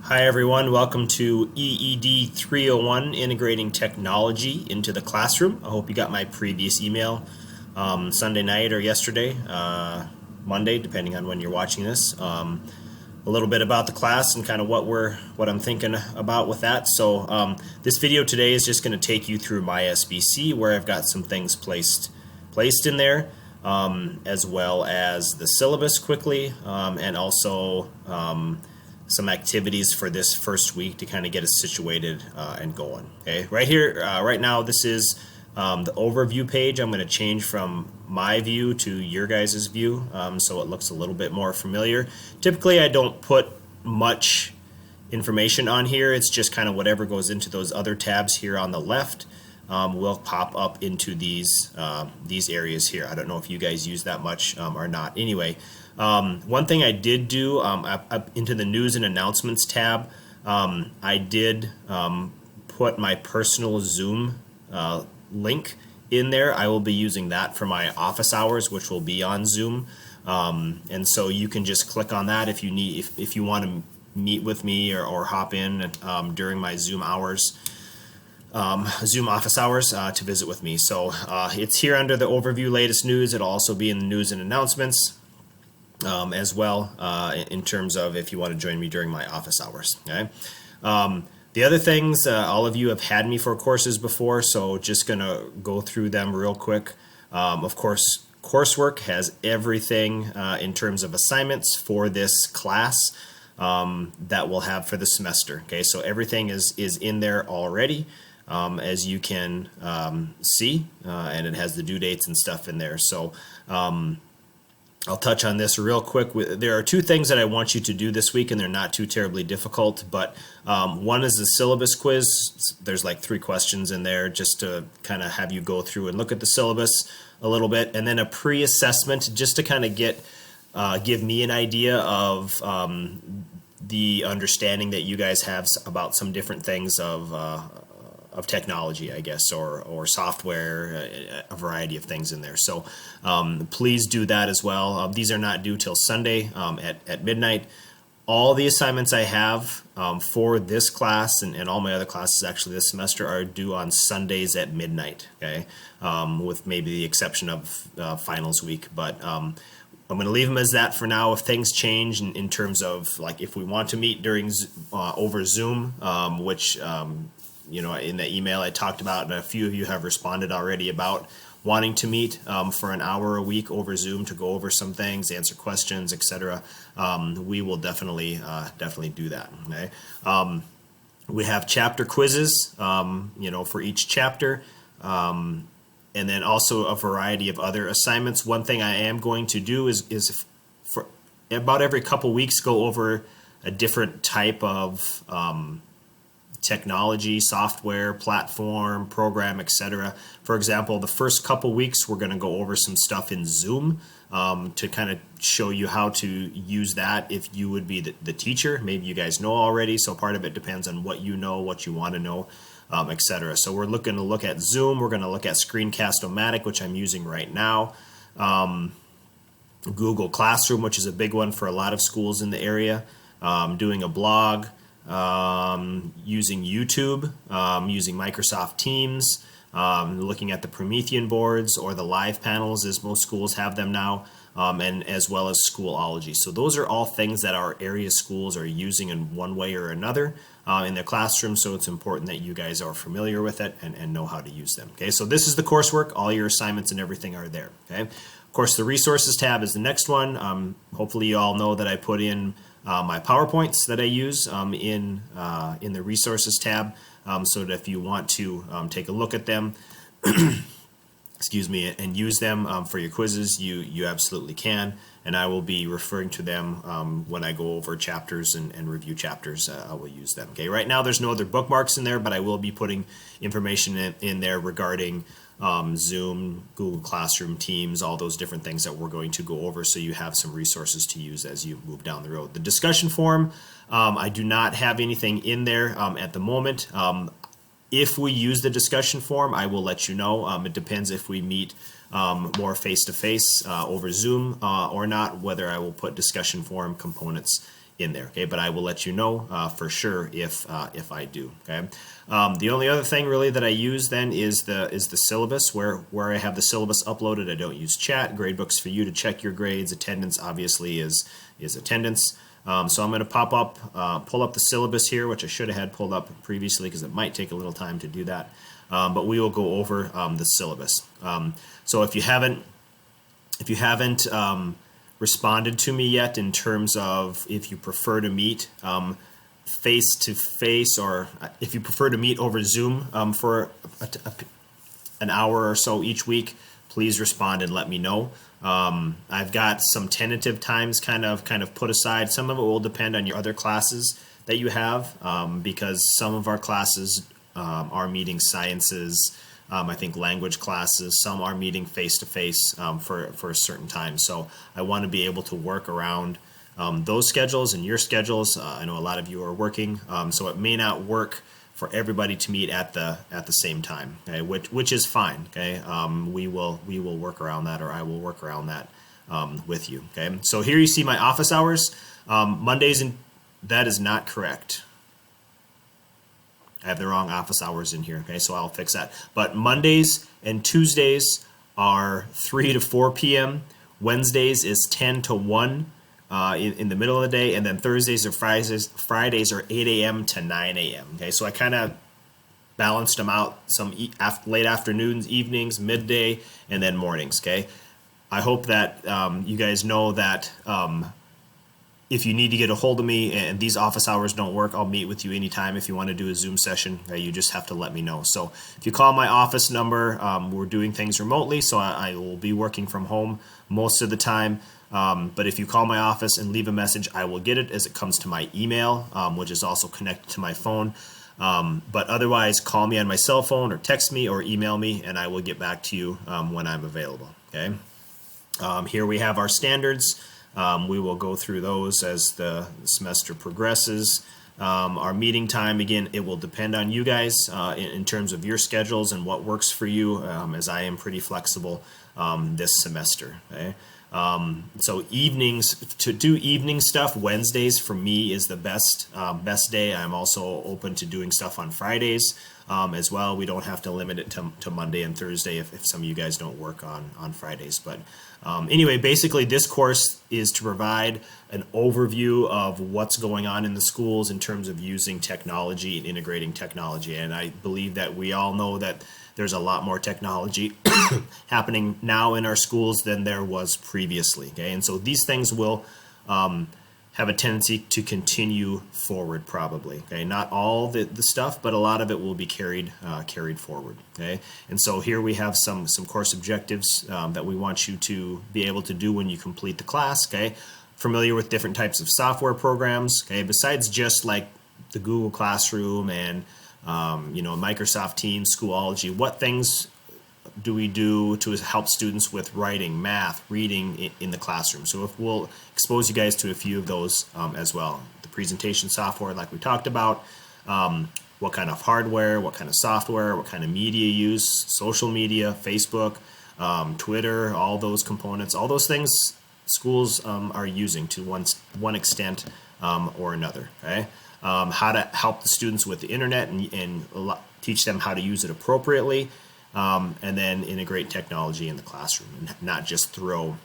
Hi everyone, welcome to EED 301, Integrating Technology into the Classroom. I hope you got my previous email Sunday night or yesterday, Monday, depending on when you're watching this. A little bit about the class and kind of what I'm thinking about with that. So this video today is just going to take you through my SBC, where I've got some things placed in there, as well as the syllabus quickly, and also some activities for this first week to kind of get us situated and going. Okay, right here, right now, this is the overview page. I'm going to change from my view to your guys' view, so it looks a little bit more familiar. Typically, I don't put much information on here. It's just kind of whatever goes into those other tabs here on the left will pop up into these areas here. I don't know if you guys use that much or not. Anyway, one thing I did do up into the news and announcements tab, I did put my personal Zoom link in there. I will be using that for my office hours, which will be on Zoom, and so you can just click on that if you need, if you want to meet with me or hop in during my Zoom hours. Zoom office hours to visit with me. So it's here under the overview latest news. It'll also be in the news and announcements as well, in terms of if you want to join me during my office hours. Okay. The other things, all of you have had me for courses before, so just gonna go through them real quick. Of course, coursework has everything in terms of assignments for this class that we'll have for the semester. Okay, so everything is in there already. As you can see, and it has the due dates and stuff in there. So I'll touch on this real quick. There are two things that I want you to do this week, and they're not too terribly difficult, but one is the syllabus quiz. There's like 3 questions in there just to kind of have you go through and look at the syllabus a little bit, and then a pre-assessment just to kind of give me an idea of the understanding that you guys have about some different things of technology, I guess, or software, a variety of things in there. So please do that as well. These are not due till Sunday at midnight. All the assignments I have for this class and all my other classes actually this semester are due on Sundays at midnight, okay, with maybe the exception of finals week. But I'm going to leave them as that for now. If things change in terms of, like, if we want to meet during over Zoom, which you know, in the email I talked about, and a few of you have responded already about wanting to meet for an hour a week over Zoom to go over some things, answer questions, etc. We will definitely do that. Okay. We have chapter quizzes, you know, for each chapter, and then also a variety of other assignments. One thing I am going to do is for about every couple weeks go over a different type of technology, software, platform, program, etc. For example, the first couple weeks we're going to go over some stuff in Zoom to kind of show you how to use that if you would be the teacher. Maybe you guys know already, so part of it depends on what you know, what you want to know, etc. So we're looking to look at Zoom. We're going to look at Screencast-O-Matic, which I'm using right now. Google Classroom, which is a big one for a lot of schools in the area. Doing a blog. Using YouTube, using Microsoft Teams, looking at the Promethean boards or the live panels, as most schools have them now, and as well as Schoolology. So those are all things that our area schools are using in one way or another in their classroom, so it's important that you guys are familiar with it and know how to use them. Okay, so this is the coursework. All your assignments and everything are there. Okay, of course, the resources tab is the next one. Hopefully you all know that I put in my PowerPoints that I use in the resources tab, so that if you want to take a look at them, excuse me, and use them for your quizzes, you absolutely can, and I will be referring to them when I go over chapters and review chapters. I will use them. Okay, right now there's no other bookmarks in there, but I will be putting information in there regarding Zoom, Google Classroom, Teams, all those different things that we're going to go over, so you have some resources to use as you move down the road. The discussion forum, I do not have anything in there at the moment. If we use the discussion forum, I will let you know. It depends if we meet more face-to-face over Zoom or not, whether I will put discussion forum components in there. Okay, but I will let you know for sure if I do. Okay, the only other thing really that I use then is the syllabus, where I have the syllabus uploaded. I don't use chat. Gradebooks for you to check your grades. Attendance obviously is attendance. So I'm going to pull up the syllabus here, which I should have had pulled up previously because it might take a little time to do that. But we will go over the syllabus. So if you haven't responded to me yet in terms of if you prefer to meet face to face, or if you prefer to meet over Zoom for an hour or so each week, please respond and let me know. I've got some tentative times kind of put aside. Some of it will depend on your other classes that you have, because some of our classes are meeting sciences, I think language classes, some are meeting face-to-face for a certain time. So I want to be able to work around those schedules and your schedules. I know a lot of you are working, so it may not work for everybody to meet at the same time, okay? Which is fine, okay? We will work around that, or I will work around that with you, okay? So here you see my office hours. Mondays, and that is not correct. I have the wrong office hours in here, okay, so I'll fix that. But Mondays and Tuesdays are 3 to 4 p.m. Wednesdays is 10 to 1 in the middle of the day, and then Thursdays or Fridays are 8 a.m. to 9 a.m. Okay, so I kind of balanced them out, some late afternoons, evenings, midday, and then mornings, okay? I hope that you guys know that if you need to get a hold of me and these office hours don't work, I'll meet with you anytime. If you want to do a Zoom session, you just have to let me know. So if you call my office number, we're doing things remotely, so I will be working from home most of the time. But if you call my office and leave a message, I will get it as it comes to my email, which is also connected to my phone. But otherwise, call me on my cell phone or text me or email me, and I will get back to you when I'm available. Okay. Here we have our standards. We will go through those as the semester progresses. Our meeting time, again, it will depend on you guys in terms of your schedules and what works for you, as I am pretty flexible this semester. Okay? So evenings, to do evening stuff, Wednesdays for me is the best day. I'm also open to doing stuff on Fridays as well. We don't have to limit it to Monday and Thursday if some of you guys don't work on Fridays. But anyway, basically this course is to provide an overview of what's going on in the schools in terms of using technology and integrating technology. And I believe that we all know that there's a lot more technology happening now in our schools than there was previously. Okay, and so these things will have a tendency to continue forward, probably. Okay, not all the stuff, but a lot of it will be carried forward. Okay, and so here we have some course objectives that we want you to be able to do when you complete the class. Okay, familiar with different types of software programs. Okay, besides just like the Google Classroom and Microsoft Teams, Schoology, what things do we do to help students with writing, math, reading in the classroom? So if we'll expose you guys to a few of those as well. The presentation software, like we talked about, what kind of hardware, what kind of software, what kind of media use, social media, Facebook, Twitter, all those components, all those things schools are using to one extent or another. Okay. How to help the students with the internet and teach them how to use it appropriately, and then integrate technology in the classroom and not just throw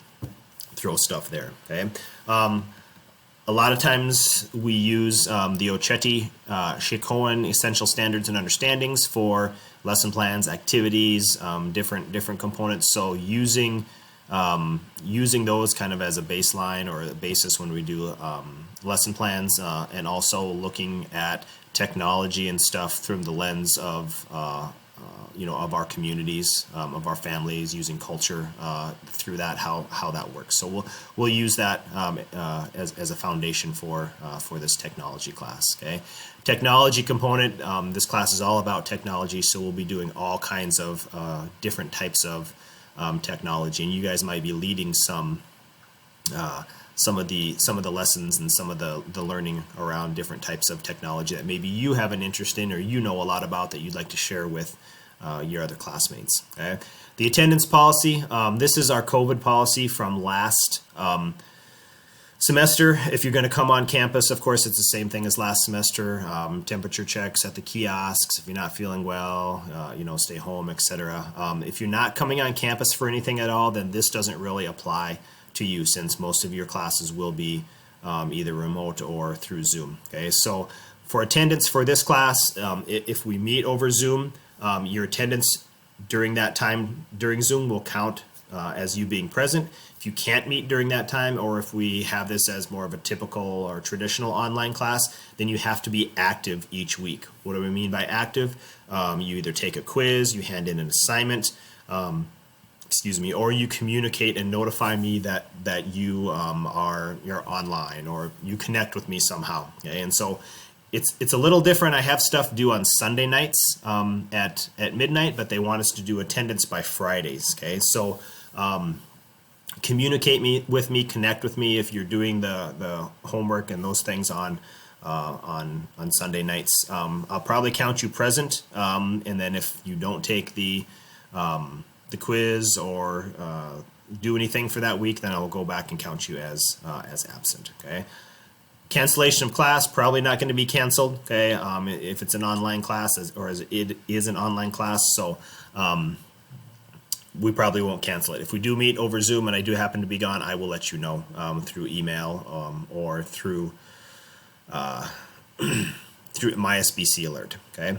stuff there. Okay, a lot of times we use the Ochetti-Shikoan Essential Standards and Understandings for lesson plans, activities, different components. So using those kind of as a baseline or a basis when we do lesson plans, and also looking at technology and stuff through the lens of of our communities, of our families, using culture through that, how that works. So we'll use that as a foundation for this technology class. Okay, technology component. This class is all about technology, so we'll be doing all kinds of different types of technology, and you guys might be leading some of the lessons and some of the learning around different types of technology that maybe you have an interest in or you know a lot about that you'd like to share with your other classmates. Okay, the attendance policy. This is our COVID policy from last semester. If you're going to come on campus, of course, it's the same thing as last semester. Temperature checks at the kiosks. If you're not feeling well, stay home, etc. If you're not coming on campus for anything at all, then this doesn't really apply to you, since most of your classes will be either remote or through Zoom. Okay, so for attendance for this class, if we meet over Zoom, your attendance during that time during Zoom will count as you being present. If you can't meet during that time, or if we have this as more of a typical or traditional online class, then you have to be active each week. What do we mean by active? You either take a quiz, you hand in an assignment, or you communicate and notify me that you're online, or you connect with me somehow. Okay, and so it's a little different. I have stuff due on Sunday nights at midnight, but they want us to do attendance by Fridays. Okay, so communicate with me, connect with me if you're doing the homework and those things on Sunday nights. I'll probably count you present, and then if you don't take the quiz or do anything for that week, then I'll go back and count you as absent. Okay. Cancellation of class, probably not going to be canceled. Okay, if it's an online class, or as it is an online class, so we probably won't cancel it. If we do meet over Zoom and I do happen to be gone, I will let you know through email or through my SBC alert. Okay.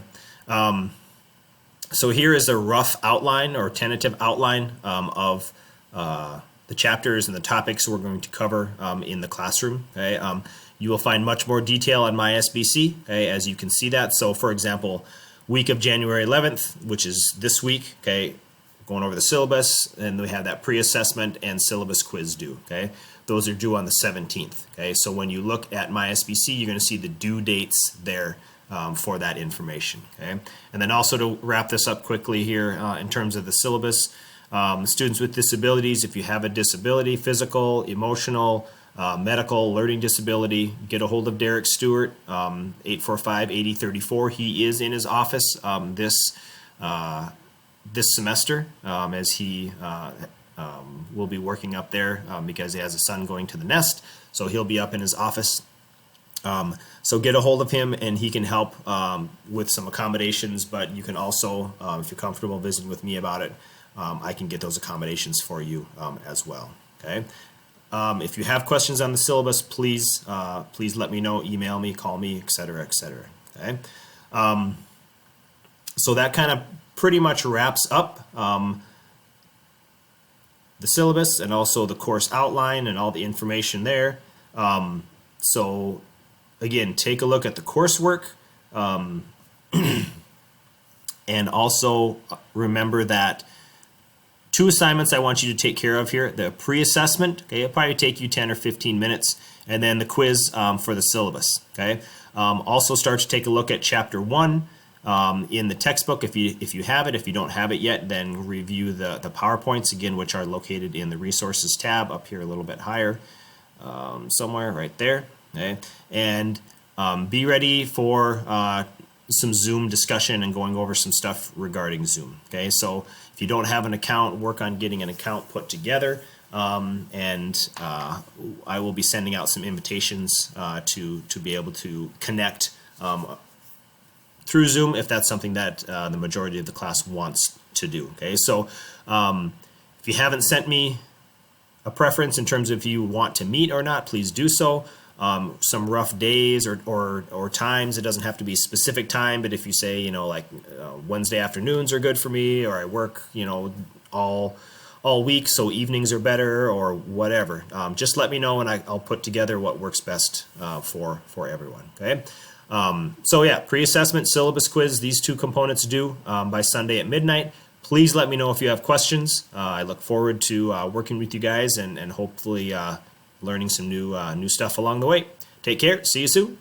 So here is a rough outline or tentative outline of the chapters and the topics we're going to cover in the classroom. Okay. You will find much more detail on my SBC, okay, as you can see that. So for example, week of January 11th, which is this week, okay, going over the syllabus, and we have that pre-assessment and syllabus quiz due. Okay, those are due on the 17th. Okay, so when you look at my SBC, you're going to see the due dates there for that information. Okay, and then also to wrap this up quickly here in terms of the syllabus, students with disabilities, if you have a disability, physical, emotional, medical, learning disability, get a hold of Derek Stewart, 845-8034. He is in his office this semester, as he will be working up there because he has a son going to the nest, so he'll be up in his office. So get a hold of him and he can help with some accommodations, but you can also, if you're comfortable visiting with me about it, I can get those accommodations for you as well. Okay. If you have questions on the syllabus, please let me know, email me, call me, etc., etc. Okay. So that kind of pretty much wraps up the syllabus and also the course outline and all the information there. So again, take a look at the coursework, and also remember that 2 assignments I want you to take care of here. The pre-assessment, okay, it'll probably take you 10 or 15 minutes, and then the quiz for the syllabus. Okay. Also start to take a look at chapter 1 in the textbook if you have it. If you don't have it yet, then review the PowerPoints again, which are located in the resources tab up here a little bit higher, somewhere right there. Okay, and be ready for some Zoom discussion and going over some stuff regarding Zoom. Okay, so if you don't have an account, work on getting an account put together, and I will be sending out some invitations to be able to connect through Zoom if that's something that the majority of the class wants to do. Okay, so if you haven't sent me a preference in terms of if you want to meet or not, please do so. Some rough days or times. It doesn't have to be a specific time, but if you say, like Wednesday afternoons are good for me, or I work, all week, so evenings are better, or whatever. Just let me know, and I'll put together what works best for everyone. Okay. So yeah, pre-assessment, syllabus quiz, these 2 components due by Sunday at midnight. Please let me know if you have questions. I look forward to working with you guys and hopefully learning some new stuff along the way. Take care. See you soon.